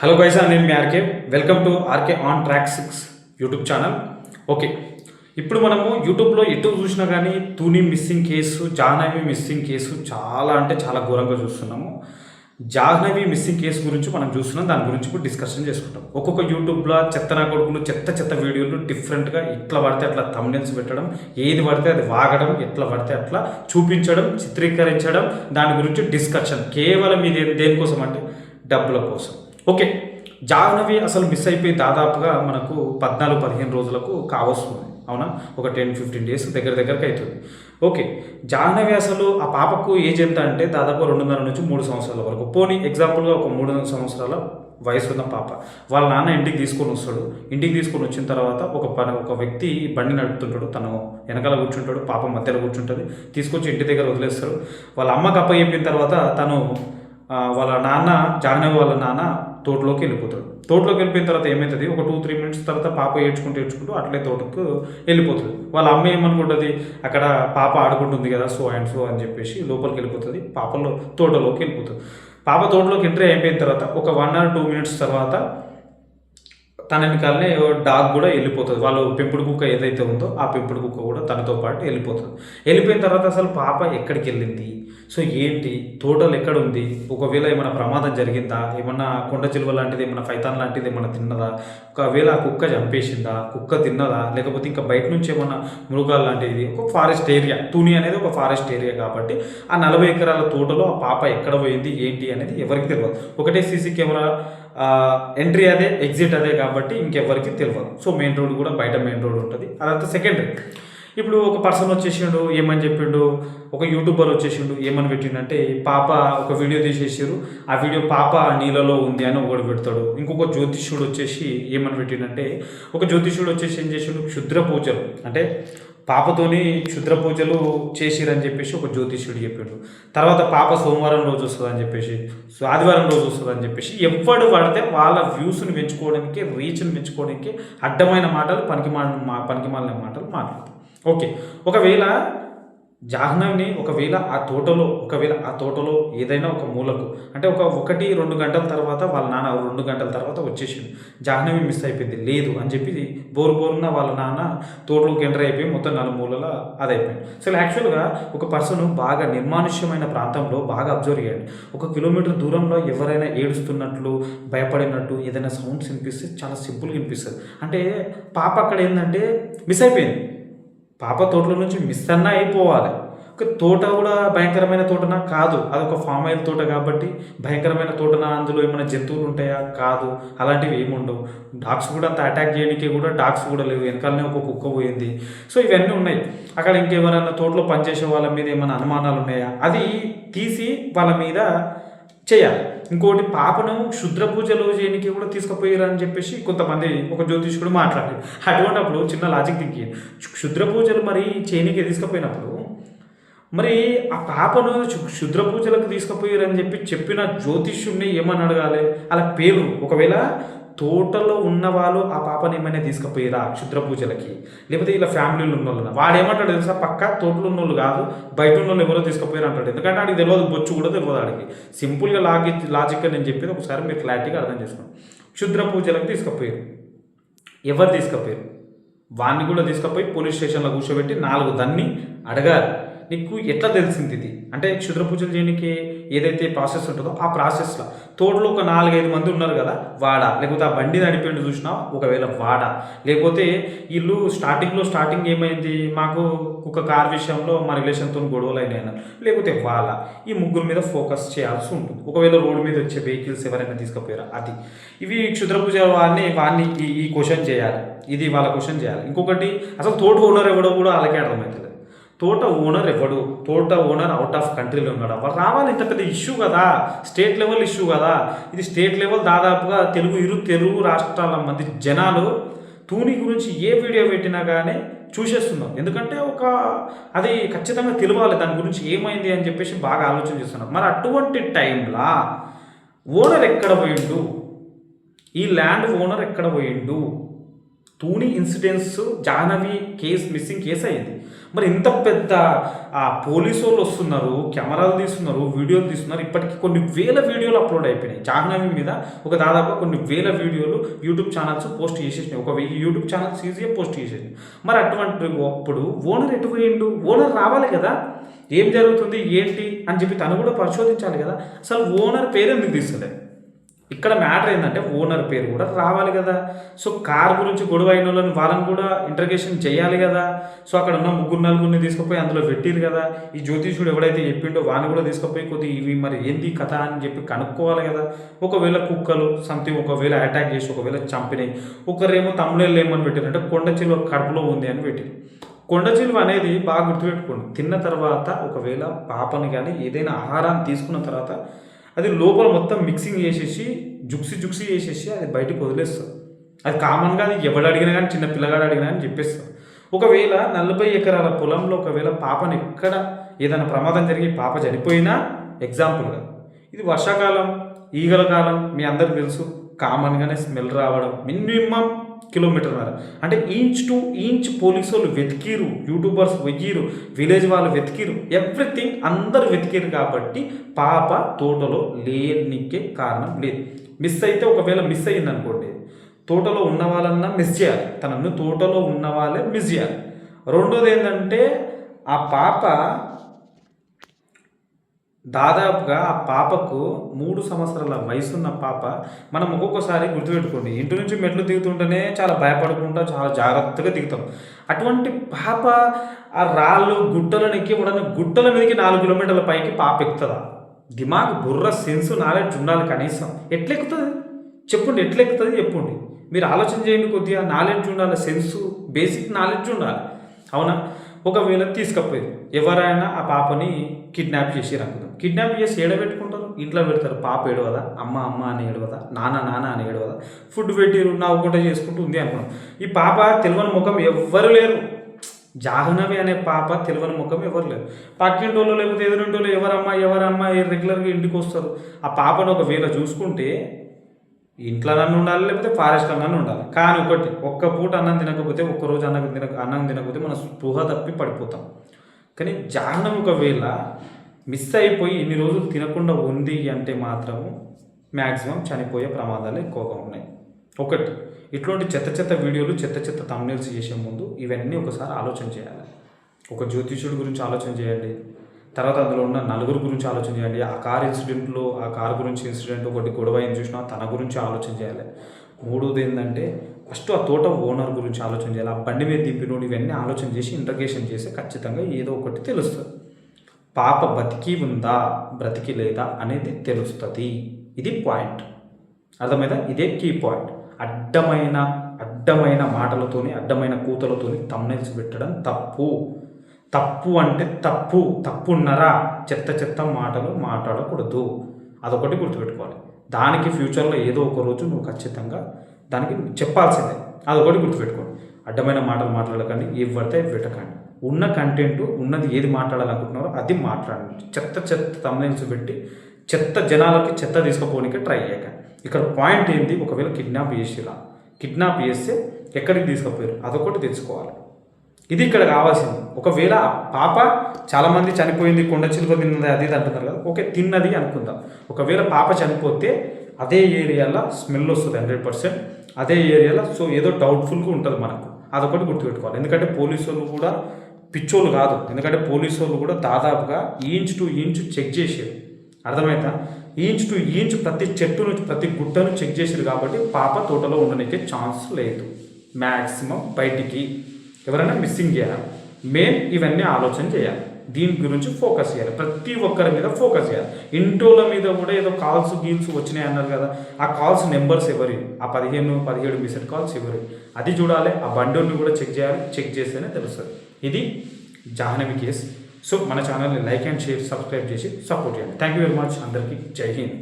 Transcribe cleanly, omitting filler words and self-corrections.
Hello guys, నేను మీ RK. Welcome to RK on track 6 YouTube channel. Okay, ఇప్పుడు మనము యూట్యూబ్లో ఎటు చూసినా కానీ Tuni missing case, Jahnavi missing case చాలా అంటే చాలా ఘోరంగా చూస్తున్నాము. జాహ్నవి మిస్సింగ్ కేసు గురించి మనం చూస్తున్నాం, దాని గురించి ఇప్పుడు డిస్కషన్ చేసుకుంటాం. ఒక్కొక్క యూట్యూబ్లో చెత్త కొడుకులు చెత్త వీడియోలు డిఫరెంట్గా ఇట్లా పడితే అట్లా థంబ్నెయిల్స్ పెట్టడం, ఏది పడితే అది వాగడం, ఎట్లా పడితే అట్లా చూపించడం, చిత్రీకరించడం, దాని గురించి డిస్కషన్. కేవలం ఇది దేనికోసం అంటే డబ్బుల కోసం. ఓకే, జాహ్నవి అసలు మిస్ అయిపోయి దాదాపుగా మనకు 14-15 రోజులకు కావస్తుంది, అవునా? ఒక 10-15 డేస్ దగ్గరికి అవుతుంది. ఓకే, జాహ్నవి అసలు ఆ పాపకు ఏజ్ ఎంత అంటే దాదాపు 2.5 నుంచి 3 సంవత్సరాల వరకు. పోనీ ఎగ్జాంపుల్గా ఒక 3 సంవత్సరాల వయసు ఉన్న పాప, వాళ్ళ నాన్న ఇంటికి తీసుకొని వస్తాడు. ఇంటికి తీసుకొని వచ్చిన తర్వాత ఒక వ్యక్తి బండి నడుపుతుంటాడు, తను వెనకాల కూర్చుంటాడు, పాప మధ్యలో కూర్చుంటుంది. తీసుకొచ్చి ఇంటి దగ్గర వదిలేస్తాడు. వాళ్ళ అమ్మకి అప్పచెప్పిన తర్వాత తను వాళ్ళ నాన్న, జాహ్నవి వాళ్ళ నాన్న తోటలోకి వెళ్ళిపోతాడు. తోటలోకి వెళ్ళిపోయిన తర్వాత ఏమవుతుంది, ఒక 2-3 మినిట్స్ తర్వాత పాప ఏడ్చుకుంటూ అట్లే తోటకు వెళ్ళిపోతుంది. వాళ్ళ అమ్మ ఏమనుకుంటుంది, అక్కడ పాప ఆడుకుంటుంది కదా, సో అండ్ సో అని చెప్పేసి లోపలికి వెళ్ళిపోతుంది. తోటలోకి వెళ్ళిపోతుంది. పాప తోటలోకి ఎంట్రీ అయిపోయిన తర్వాత ఒక 1 or 2 మినిట్స్ తర్వాత తన వెనకాలనే డాగ్ కూడా వెళ్ళిపోతుంది. వాళ్ళు పెంపుడు కుక్క ఏదైతే ఉందో ఆ పెంపుడు కుక్క కూడా తనతో పాటు వెళ్ళిపోతుంది. వెళ్ళిపోయిన తర్వాత అసలు పాప ఎక్కడికి వెళ్ళింది, సో ఏంటి, తోటలు ఎక్కడ ఉంది, ఒకవేళ ఏమైనా ప్రమాదం జరిగిందా, ఏమన్నా కొండ చిలువ లాంటిది, ఏమన్నా ఫైతాన్ లాంటిది ఏమన్నా తిన్నదా, ఒకవేళ ఆ కుక్క చంపేసిందా, కుక్క తిన్నదా, లేకపోతే ఇంకా బయట నుంచి ఏమన్నా మృగాలు లాంటిది. ఒక ఫారెస్ట్ ఏరియా, తుని అనేది ఒక ఫారెస్ట్ ఏరియా కాబట్టి ఆ 40 ఎకరాల తోటలో ఆ పాప ఎక్కడ పోయింది ఏంటి అనేది ఎవరికి తెలియదు. ఒకటే సీసీ కెమెరా ఎంట్రీ అదే, ఎగ్జిట్ అదే కాబట్టి ఇంకెవరికి తెలియదు. సో మెయిన్ రోడ్ కూడా బయట మెయిన్ రోడ్ ఉంటుంది, అదంతా సెకండరీ. ఇప్పుడు ఒక పర్సన్ వచ్చేసిండు, ఏమని చెప్పిండు, ఒక యూట్యూబర్ వచ్చేసిండు, ఏమని పెట్టిండంటే పాప ఒక వీడియో తీసేసారు, ఆ వీడియో పాప నీళ్ళలో ఉంది అని ఒకటి పెడతాడు. ఇంకొక జ్యోతిష్యుడు వచ్చేసి ఏమని పెట్టిండంటే, ఒక జ్యోతిష్యుడు వచ్చేసి ఏం చేసిండు, క్షుద్ర పూజలు అంటే పాపతోని క్షుద్ర పూజలు చేసిరని చెప్పేసి ఒక జ్యోతిష్యుడు చెప్పిండు. తర్వాత పాప సోమవారం రోజు వస్తుందని చెప్పేసి, ఆదివారం రోజు వస్తుందని చెప్పేసి ఎవడు పడితే వాళ్ళ వ్యూస్ని పెంచుకోవడానికి, రీచ్ని పెంచుకోవడానికి అడ్డమైన మాటలు, పనికిమాలిన మాటలు మాట్లాడతారు. ఓకే, ఒకవేళ జాహ్నవిని ఒకవేళ ఆ తోటలో ఏదైనా ఒక మూలకు అంటే 1-2 గంటల తర్వాత వాళ్ళ నాన్న 2 గంటల తర్వాత వచ్చేసిండు, జాహ్నవి మిస్ అయిపోయింది లేదు అని చెప్పి బోరున వాళ్ళ నాన్న తోటలోకి ఎంటర్ అయిపోయి మొత్తం 4 మూలల అదైపోయింది. అసలు యాక్చువల్గా ఒక పర్సన్ బాగా నిర్మానుష్యమైన ప్రాంతంలో బాగా అబ్జర్వ్ చేయండి. 1 కిలోమీటర్ దూరంలో ఎవరైనా ఏడుస్తున్నట్లు, భయపడినట్టు ఏదైనా సౌండ్స్ వినిపిస్తే చాలా సింపుల్గా వినిపిస్తుంది. అంటే పాప అక్కడ ఏంటంటే మిస్ అయిపోయింది. పాప తోటలో నుంచి మిస్ అన్నా అయిపోవాలి. ఒక తోట కూడా భయంకరమైన తోటనా కాదు, అదొక ఫామ్ ఆయిల్ తోట కాబట్టి భయంకరమైన తోటనా, అందులో ఏమైనా జంతువులు ఉంటాయా కాదు, అలాంటివి ఏమి ఉండవు. డాగ్స్ కూడా అంత అటాక్ చేయడానికి కూడా డాగ్స్ కూడా లేవు, వెనకాలనే ఒక కుక్క పోయింది. సో ఇవన్నీ ఉన్నాయి. అక్కడ ఇంకెవరైనా తోటలో పనిచేసే వాళ్ళ మీద ఏమైనా అనుమానాలు ఉన్నాయా, అది తీసి వాళ్ళ మీద చేయాలి. ఇంకోటి, పాపను క్షుద్ర పూజలు చేయడానికి కూడా తీసుకుపోయారని చెప్పేసి కొంతమంది ఒక జ్యోతిష్కుడు మాట్లాడారు. అటువంటిప్పుడు చిన్న లాజిక్ దిగి, క్షుద్ర పూజలు మరి చేయనికి తీసుకుపోయినప్పుడు మరి ఆ పాపను క్షుద్ర పూజలకు తీసుకుపోయారని చెప్పిన జ్యోతిష్యుడిని ఏమని అడగాలి, అలా పేరు. ఒకవేళ తోటలో ఉన్నవాళ్ళు ఆ పాపని ఏమైనా తీసుకుపోయారా క్షుద్ర పూజలకి, లేకపోతే ఇలా ఫ్యామిలీలు ఉన్న వాళ్ళు, వాడు ఏమంటాడు తెలుసా, పక్క తోటలో ఉన్న వాళ్ళు కాదు బయట ఉన్న వాళ్ళు ఎవరో తీసుకుపోయారు అంటాడు. ఎందుకంటే ఆడికి తెలియదు, బొచ్చు కూడా తెలియదు ఆడికి. సింపుల్గా లాజిక్గా నేను చెప్పేది ఒకసారి మీరు క్లారిటీగా అర్థం చేసుకోండి. క్షుద్ర పూజలకు తీసుకుపోయారు, ఎవరు తీసుకుపోయారు, వాడిని కూడా తీసుకుపోయి పోలీస్ స్టేషన్లో కూర్చోబెట్టి 4 దన్ని అడగాలి. నీకు ఎట్లా తెలిసింది ఇది అంటే, క్షుద్ర పూజలు చేయడానికి ఏదైతే ప్రాసెస్ ఉంటుందో ఆ ప్రాసెస్లో తోటలో ఒక 4-5 మంది ఉన్నారు కదా, వాడా, లేకపోతే ఆ బండి నడిపేండు చూసినా ఒకవేళ వాడా, లేకపోతే వీళ్ళు స్టార్టింగ్ ఏమైంది, మాకు ఒక కార్ విషయంలో మా రిలేషన్తో గొడవలు అయినాయి, లేకపోతే వాళ్ళ, ఈ ముగ్గురు మీద ఫోకస్ చేయాల్సి ఉంటుంది. ఒకవేళ రోడ్డు మీద వచ్చే వెహికల్స్ ఎవరైనా తీసుకుపోయారా, అది. ఇవి క్షుద్ర పూజ వాడిని ఈ క్వశ్చన్ చేయాలి, ఇది వాళ్ళ క్వశ్చన్ చేయాలి. ఇంకొకటి, అసలు తోట ఓనర్ ఎవడో కూడా వాళ్ళకే అర్థమవుతుంది. తోట ఓనర్ అవుట్ ఆఫ్ కంట్రీలో ఉన్నాడు, వాళ్ళు రావాలి. ఇంత పెద్ద ఇష్యూ కదా, స్టేట్ లెవెల్ ఇష్యూ కదా ఇది. స్టేట్ లెవెల్ దాదాపుగా తెలుగు రాష్ట్రాల మంది జనాలు తూని గురించి ఏ వీడియో పెట్టినా కానీ చూసేస్తున్నాం. ఎందుకంటే అది ఖచ్చితంగా తెలియాలి, దాని గురించి ఏమైంది అని చెప్పేసి బాగా ఆలోచన చేస్తున్నాం. మరి అటువంటి టైంలో ఓనర్ ఎక్కడ పోయిండు, ఈ ల్యాండ్ ఓనర్ ఎక్కడ పోయిండు, Tuni incidents Jahnavi case missing case అయింది. మరి ఇంత పెద్ద పోలీసు వాళ్ళు వస్తున్నారు, కెమెరాలు తీస్తున్నారు, వీడియోలు తీస్తున్నారు. ఇప్పటికీ కొన్ని వేల వీడియోలు అప్లోడ్ అయిపోయినాయి జాహ్నవి మీద. దాదాపు కొన్ని వేల వీడియోలు యూట్యూబ్ ఛానల్స్ పోస్ట్ చేసేసినాయి. 1000 యూట్యూబ్ ఛానల్స్ ఈజీగా పోస్ట్ చేసేసినాయి. మరి అప్పుడు ఓనర్ ఎటు పోయిండు? ఓనర్ రావాలి కదా, ఏం జరుగుతుంది ఏంటి అని చెప్పి తను కూడా పరిశోధించాలి కదా. అసలు ఓనర్ పేరు ఎందుకు తీస్తలేదు? ఇక్కడ మ్యాటర్ ఏంటంటే ఓనర్ పేరు కూడా రావాలి కదా. సో కార్ గురించి గొడవ అయిన వాళ్ళని కూడా ఇంటర్గేషన్ చేయాలి కదా. సో అక్కడ ఉన్న 3-4 తీసుకుపోయి అందులో పెట్టిరు కదా. ఈ జ్యోతిషుడు ఎవడైతే చెప్పిండో వాడిని కూడా తీసుకుపోయి కొద్దిగా ఇవి మరి ఏంది కథ అని చెప్పి కనుక్కోవాలి కదా. ఒకవేళ కుక్కలు సంథింగ్ ఒకవేళ అటాక్ చేసి ఒకవేళ చంపినాయి, ఒకరేమో తమ్ముళ్ళు ఏమని పెట్టారు అంటే కొండ చిలువ కడుపులో ఉంది అని పెట్టారు. కొండ చిలువ అనేది బాగా గుర్తుపెట్టుకోండి. తిన్న తర్వాత ఒకవేళ పాపని కానీ ఏదైనా ఆహారాన్ని తీసుకున్న తర్వాత అది లోపల మొత్తం మిక్సింగ్ చేసేసి జుక్సి చేసేసి అది బయటకు వదిలేస్తారు. అది కామన్గా అది ఎవడు అడిగినా కానీ చిన్న పిల్లగాడు అడిగినా అని చెప్పేస్తారు. ఒకవేళ 40 ఎకరాల పొలంలో ఒకవేళ పాపను ఎక్కడ ఏదైనా ప్రమాదం జరిగి పాప చనిపోయినా, ఎగ్జాంపుల్గా ఇది వర్షాకాలం ఈగల కాలం మీ అందరికి తెలుసు, కామన్గానే స్మెల్ రావడం మినిమం కిలోమీటర్న్నర అంటే ఇంచ్ టు ఇంచ్ పోలీసు వాళ్ళు వెతికిరు, యూట్యూబర్స్ వెతికిరు, విలేజ్ వాళ్ళు వెతికిరు, ఎవ్రీథింగ్ అందరు వెతికిరు. కాబట్టి పాప తోటలో లేనికే కారణం లేదు. మిస్ అయితే ఒకవేళ మిస్ అయింది అనుకోండి, తోటలో ఉన్న వాళ్ళన్నా మిస్ చేయాలి, తనను తోటలో ఉన్న వాళ్ళే మిస్ చేయాలి. రెండోది ఏంటంటే ఆ పాప దాదాపుగా ఆ పాపకు 3 సంవత్సరాల వయసున్న పాప. మనం ఒక్కొక్కసారి గుర్తుపెట్టుకోండి, ఇంటి నుంచి మెట్లు దిగుతుంటేనే చాలా భయపడుకుంటా చాలా జాగ్రత్తగా దిగుతాం. అటువంటి పాప ఆ రాళ్ళు గుట్టలను ఎక్కి గుట్టల మీదకి 4 కిలోమీటర్ల పైకి పాప ఎక్కుతుందా? దిమాగ్ బుర్ర సెన్స్ నాలెడ్జ్ ఉండాలి కనీసం. ఎట్లెక్కుతుంది చెప్పండి, ఎట్లెక్కుతుంది చెప్పండి. మీరు ఆలోచన చేయండి, కొద్దిగా నాలెడ్జ్ ఉండాలి, సెన్సు బేసిక్ నాలెడ్జ్ ఉండాలి, అవునా? ఒకవేళ తీసుకపోయింది ఎవరైనా ఆ పాపని కిడ్నాప్ చేసి అనుకుందాం. కిడ్నాప్ చేసి ఏడబెట్టుకుంటారు, ఇంట్లో పెడతారు. పాప ఏడవదా? అమ్మ అని ఏడవదా? నాన్న అని ఏడవదా? ఫుడ్ పెట్టిరు నవ్వుకుంటూ చేసుకుంటూ ఉంది అనుకున్నాం. ఈ పాప తెలియని ముఖం ఎవ్వరు లేరు. జాహ్నవి అనే పాప తెలియని ముఖం ఎవరు లేరు. పక్కింటోళ్ళు లేకపోతే ఎదురింటోళ్ళు ఎవరమ్మా రెగ్యులర్గా ఇంటికి వస్తారు. ఆ పాపను ఒకవేళ చూసుకుంటే ఇంట్లో నన్ను ఉండాలి, లేకపోతే ఫారెస్ట్లో నన్ను ఉండాలి. కానీ ఒక్క పూట అన్నం తినకపోతే, ఒక్కరోజు అన్నం తినకపోతే మనం స్పృహ తప్పి పడిపోతాం. కానీ జాహ్నవి ఒకవేళ మిస్ అయిపోయి ఇన్ని రోజులు తినకుండా ఉంది అంటే మాత్రం మ్యాక్సిమం చనిపోయే ప్రమాదాలు ఎక్కువగా ఉన్నాయి. ఇట్లాంటి చెత్త వీడియోలు చెత్త థంబ్నెయిల్స్ చేసే ముందు ఇవన్నీ ఒకసారి ఆలోచన చేయాలి. ఒక జ్యోతిష్యుడి గురించి ఆలోచన చేయండి, తర్వాత అందులో ఉన్న 4 గురించి ఆలోచన చేయండి. ఆ కార్ ఇన్సిడెంట్లో ఆ కార్ గురించి ఇన్సిడెంట్ ఒకటి గొడవ ఏం చూసినా తన గురించి ఆలోచన చేయాలి. 3వది ఏంటంటే ఫస్ట్ ఆ తోట ఓనర్ గురించి ఆలోచన చేయాలి. ఆ బండి మీద దింపినోడు ఇవన్నీ ఆలోచన చేసి ఇంటర్గేషన్ చేసి ఖచ్చితంగా ఏదో ఒకటి తెలుస్తుంది. పాప బతికి ఉందా బ్రతికి లేదా అనేది తెలుస్తుంది. ఇది పాయింట్, అర్థమైందా? ఇదే కీ పాయింట్. అడ్డమైన మాటలతోని అడ్డమైన కూతలతోని థంబ్నెయిల్స్ పెట్టడం తప్పు అంటే తప్పున్నరా చెత్త మాటలు మాట్లాడకూడదు. అదొకటి గుర్తుపెట్టుకోవాలి. దానికి ఫ్యూచర్లో ఏదో ఒక రోజు నువ్వు ఖచ్చితంగా దానికి చెప్పాల్సిందే. అదొకటి గుర్తుపెట్టుకోండి. అడ్డమైన మాటలు మాట్లాడకండి, ఏవి పడితే పెట్టకండి. ఉన్న కంటెంట్ ఉన్నది ఏది మాట్లాడాలనుకుంటున్నారో అది మాట్లాడండి. చెత్త థంబ్నెయిల్స్ పెట్టి జనాలకి చెత్త తీసుకుపోవడానికి ట్రై చేయకండి. ఇక్కడ పాయింట్ ఏంటి, ఒకవేళ కిడ్నాప్ చేస్తే ఎక్కడికి తీసుకుపోయారు అదొకటి తెలుసుకోవాలి. ఇది ఇక్కడ కావాల్సింది. ఒకవేళ పాప చాలామంది చనిపోయింది, కొండ చిలువ తిన్నది అది అంటున్నారు కదా, ఓకే తిన్నది అనుకుందాం. ఒకవేళ పాప చనిపోతే అదే ఏరియాలో స్మెల్ వస్తుంది 100%. అదే ఏరియాలో సో ఏదో డౌట్ఫుల్గా ఉంటుంది మనకు, అదొకటి గుర్తుపెట్టుకోవాలి. ఎందుకంటే పోలీసు వాళ్ళు కూడా పిచ్చోళ్ళు కాదు. ఎందుకంటే పోలీసు వాళ్ళు కూడా దాదాపుగా ఇంచ్ టు ఇంచ్ చెక్ చేసారు, అర్థమైతే ఇంచ్ టు ఇంచ్ ప్రతి చెట్టు నుంచి ప్రతి గుట్టను చెక్ చేసారు. కాబట్టి పాప తోటలో ఉండడానికి ఛాన్స్ లేదు. మ్యాక్సిమం బయటికి ఎవరైనా మిస్సింగ్ చేయాలి, ఇవన్నీ ఆలోచన చేయాలి. దీని గురించి ఫోకస్ చేయాలి, ప్రతి ఒక్కరి మీద ఫోకస్ చేయాలి. ఇంటోల మీద కూడా ఏదో కాల్స్ వచ్చినాయి అన్నారు కదా, ఆ కాల్స్ నెంబర్స్ ఎవరి, ఆ 15-17 మిస్డ్ కాల్స్ ఎవరి అది చూడాలి. ఆ బండిని కూడా చెక్ చేయాలి, చెక్ చేస్తేనే తెలుస్తుంది. ఇది జాహ్నవి కేసు. సో మన ఛానల్ని లైక్ అండ్ షేర్ సబ్స్క్రైబ్ చేసి సపోర్ట్ చేయండి. Thank you very much. అందరికీ జై హింద్.